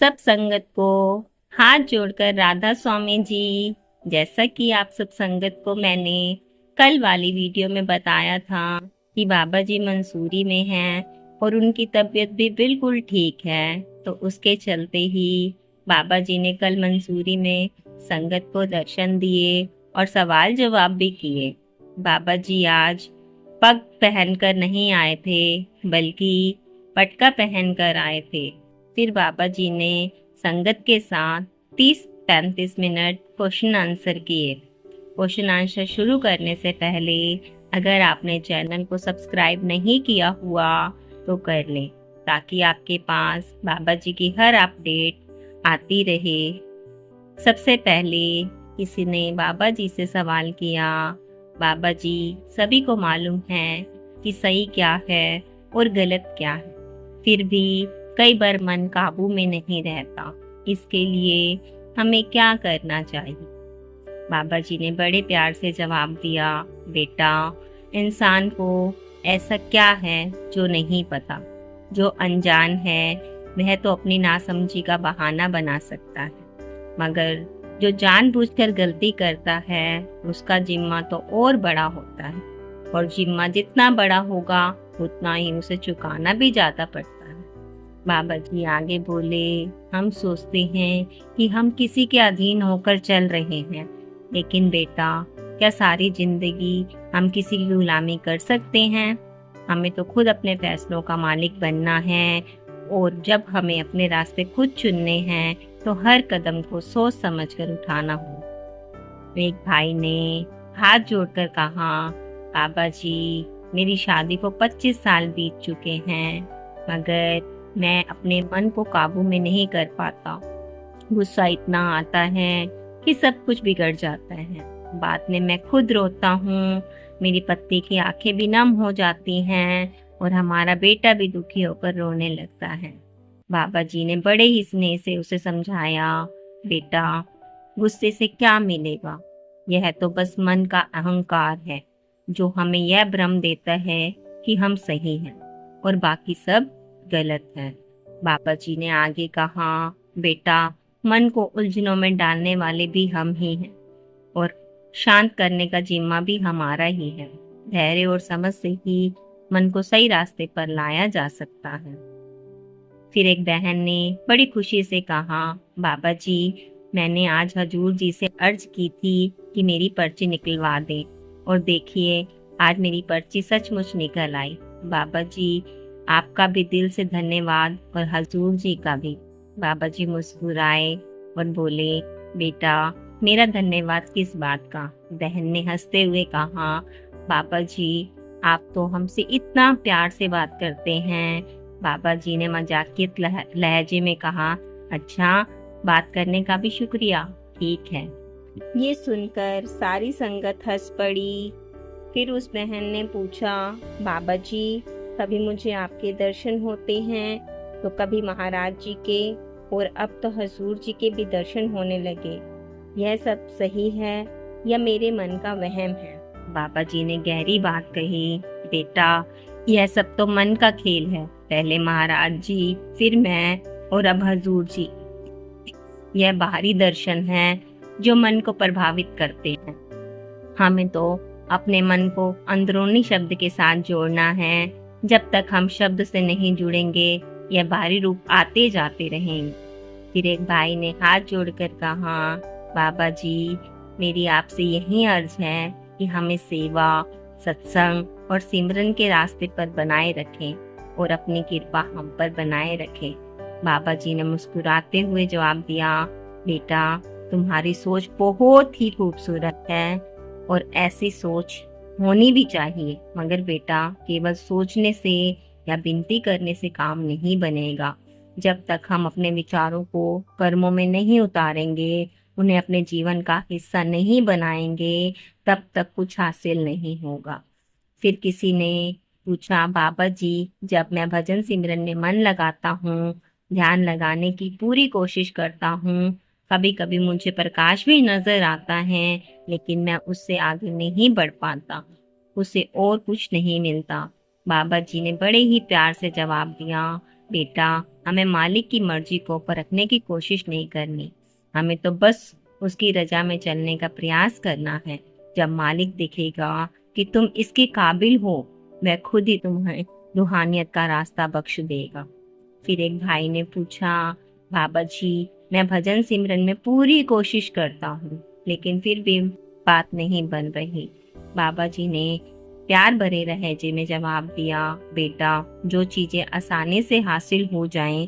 सब संगत को हाथ जोड़कर राधा स्वामी जी। जैसा कि आप सब संगत को मैंने कल वाली वीडियो में बताया था कि बाबा जी मंसूरी में हैं और उनकी तबीयत भी बिल्कुल ठीक है, तो उसके चलते ही बाबा जी ने कल मंसूरी में संगत को दर्शन दिए और सवाल जवाब भी किए। बाबा जी आज पग पहनकर नहीं आए थे, बल्कि पटका पहनकर आए थे। फिर बाबा जी ने संगत के साथ 30-35 मिनट क्वेश्चन आंसर किए। क्वेश्चन आंसर शुरू करने से पहले अगर आपने चैनल को सब्सक्राइब नहीं किया हुआ तो कर लें, ताकि आपके पास बाबा जी की हर अपडेट आती रहे। सबसे पहले किसी ने बाबा जी से सवाल किया, बाबा जी सभी को मालूम है कि सही क्या है और गलत क्या है, फिर भी कई बार मन काबू में नहीं रहता, इसके लिए हमें क्या करना चाहिए। बाबा जी ने बड़े प्यार से जवाब दिया, बेटा, इंसान को ऐसा क्या है जो नहीं पता। जो अनजान है वह तो अपनी नासमझी का बहाना बना सकता है, मगर जो जानबूझकर गलती करता है उसका जिम्मा तो और बड़ा होता है, और जिम्मा जितना बड़ा होगा उतना ही उसे चुकाना भी ज्यादा पड़ता है। बाबा जी आगे बोले, हम सोचते हैं कि हम किसी के अधीन होकर चल रहे हैं, लेकिन बेटा, क्या सारी जिंदगी हम किसी की गुलामी कर सकते हैं? हमें तो खुद अपने फैसलों का मालिक बनना है, और जब हमें अपने रास्ते खुद चुनने हैं तो हर कदम को सोच समझकर उठाना हो। एक भाई ने हाथ जोड़कर कहा, बाबा जी, मेरी शादी को 25 साल बीत चुके हैं, मगर मैं अपने मन को काबू में नहीं कर पाता। गुस्सा इतना आता है कि सब कुछ बिगड़ जाता है। बाद में मैं खुद रोता हूँ, मेरी पत्नी की आंखें भी नम हो जाती हैं और हमारा बेटा भी दुखी होकर रोने लगता है। बाबा जी ने बड़े ही स्नेह से उसे समझाया, बेटा, गुस्से से क्या मिलेगा? यह तो बस मन का अहंकार है, जो हमें यह भ्रम देता है कि हम सही हैं और बाकी सब गलत है। बाबा जी ने आगे कहा, बेटा, मन को उलझनों में डालने वाले भी हम ही हैं, और शांत करने का जिम्मा भी हमारा ही है। धैर्य और समझ से ही मन को सही रास्ते पर लाया जा सकता है। फिर एक बहन ने बड़ी खुशी से कहा, बाबा जी, मैंने आज हजूर जी से अर्ज की थी कि मेरी पर्ची निकलवा दें, और देखिए, आज मेरी पर्ची सचमुच निकल आई। बाबा जी, आपका भी दिल से धन्यवाद, और हजूर जी का भी। बाबा जी मुस्कुराए और बोले, बेटा, मेरा धन्यवाद किस बात का? बहन ने हंसते हुए कहा, बाबा जी, आप तो हमसे इतना प्यार से बात करते हैं। बाबा जी ने मजाकियत लहजे में कहा, अच्छा, बात करने का भी शुक्रिया। ठीक है। ये सुनकर सारी संगत हंस पड़ी। फिर उस बहन ने पूछा, बाबा जी, कभी मुझे आपके दर्शन होते हैं तो कभी महाराज जी के, और अब तो हजूर जी के भी दर्शन होने लगे। यह सब सही है या मेरे मन का वहम है? बाबा जी ने गहरी बात कही, बेटा, यह सब तो मन का खेल है। पहले महाराज जी, फिर मैं, और अब हजूर जी। यह बाहरी दर्शन है जो मन को प्रभावित करते हैं। हमें तो अपने मन को अंदरूनी शब्द के साथ जोड़ना है। जब तक हम शब्द से नहीं जुड़ेंगे, यह बाहरी रूप आते जाते रहेंगे। फिर एक भाई ने हाथ जोड़कर कहा, बाबा जी, मेरी आपसे यही अर्ज है कि हमें सेवा, सत्संग और सिमरन के रास्ते पर बनाए रखें, और अपनी कृपा हम पर बनाए रखें। बाबा जी ने मुस्कुराते हुए जवाब दिया, बेटा, तुम्हारी सोच बहुत ही खूबसूरत है, और ऐसी सोच होनी भी चाहिए, मगर बेटा, केवल सोचने से या विनती करने से काम नहीं बनेगा। जब तक हम अपने विचारों को कर्मों में नहीं उतारेंगे, उन्हें अपने जीवन का हिस्सा नहीं बनाएंगे, तब तक कुछ हासिल नहीं होगा। फिर किसी ने पूछा, बाबा जी, जब मैं भजन सिमरन में मन लगाता हूँ, ध्यान लगाने की पूरी कोशिश करता हूँ, कभी कभी मुझे प्रकाश भी नजर आता है, लेकिन मैं उससे आगे नहीं बढ़ पाता, उसे और कुछ नहीं मिलता। बाबा जी ने बड़े ही प्यार से जवाब दिया, बेटा, हमें मालिक की मर्जी को परखने की कोशिश नहीं करनी। हमें तो बस उसकी रजा में चलने का प्रयास करना है। जब मालिक देखेगा कि तुम इसके काबिल हो, वह खुद ही तुम्हें रूहानियत का रास्ता बख्श देगा। फिर एक भाई ने पूछा, बाबा जी, मैं भजन सिमरन में पूरी कोशिश करता हूँ, लेकिन फिर भी बात नहीं बन रही। बाबा जी ने प्यार भरे लहजे में जवाब दिया, बेटा, जो चीजें आसानी से हासिल हो जाएं,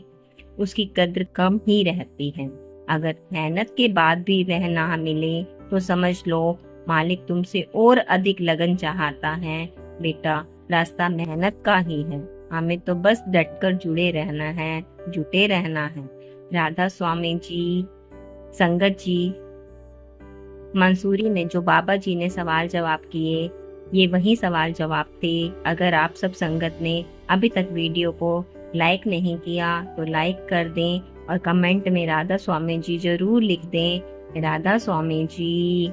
उसकी कद्र कम ही रहती है। अगर मेहनत के बाद भी वह ना मिले तो समझ लो मालिक तुमसे और अधिक लगन चाहता है। बेटा, रास्ता मेहनत का ही है, हमें तो बस डटकर जुड़े रहना है, जुटे रहना है। राधा स्वामी जी, संगत जी, मंसूरी में जो बाबा जी ने सवाल जवाब किए, ये वही सवाल जवाब थे। अगर आप सब संगत ने अभी तक वीडियो को लाइक नहीं किया तो लाइक कर दें और कमेंट में राधा स्वामी जी जरूर लिख दें। राधा स्वामी जी।